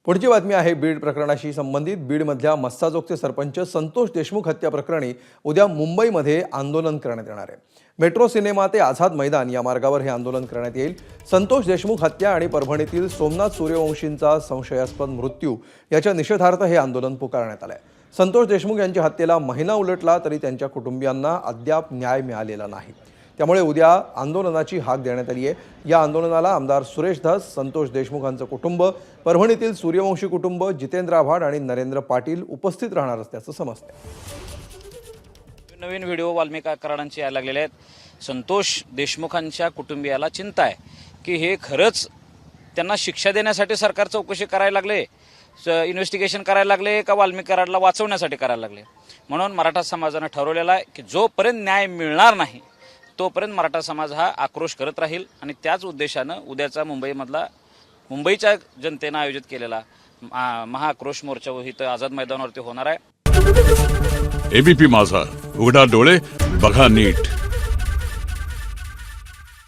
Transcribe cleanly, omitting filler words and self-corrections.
पुढची बातमी आहे बीड प्रकरणाशी संबंधित। बीडमधल्या मस्साजोगचे सरपंच संतोष देशमुख हत्या प्रकरणी उद्या मुंबईमध्ये आंदोलन करण्यात येणार आहे। मेट्रो सिनेमा ते आझाद मैदान या मार्गावर हे आंदोलन करण्यात येईल। संतोष देशमुख हत्या आणि परभणीतील सोमनाथ सूर्यवंशींचा संशयास्पद मृत्यू याच्या निषेधार्थ हे आंदोलन पुकारण्यात आले आहे। संतोष देशमुख यांच्या हत्येला महिना उलटला तरी त्यांच्या कुटुंबियांना अद्याप न्याय मिळालेला नाही। त्यामुळे उद्या आंदोलनाची हाक देण्यात आली आहे। या आंदोलनाला आमदार सुरेश धस, संतोष देशमुखांचं कुटुंब, परभणीतील सूर्यवंशी कुटुंब, जितेंद्र आव्हाड आणि नरेंद्र पाटील उपस्थित राहणार असल्याचं समजतं। नवीन व्हिडिओ वाल्मिका कराडांचे यायला लागलेले आहेत। संतोष देशमुखांच्या कुटुंबियाला चिंता आहे की हे खरंच त्यांना शिक्षा देण्यासाठी सरकार चौकशी करायला लागले, इन्व्हेस्टिगेशन करायला लागले का वाल्मिका कराडला वाचवण्यासाठी करायला लागले। म्हणून मराठा समाजाने ठरवलेलं आहे की जोपर्यंत न्याय मिळणार नाही तोपर्यंत मराठा समाज हा आक्रोश करत राहील आणि त्याच उद्देशानं उद्याचा मुंबईच्या जनतेनं आयोजित केलेला महाआक्रोश मोर्चा इथं आझाद मैदानावरती होणार आहे। एबीपी माझा, उघडा डोळे बघा नीट।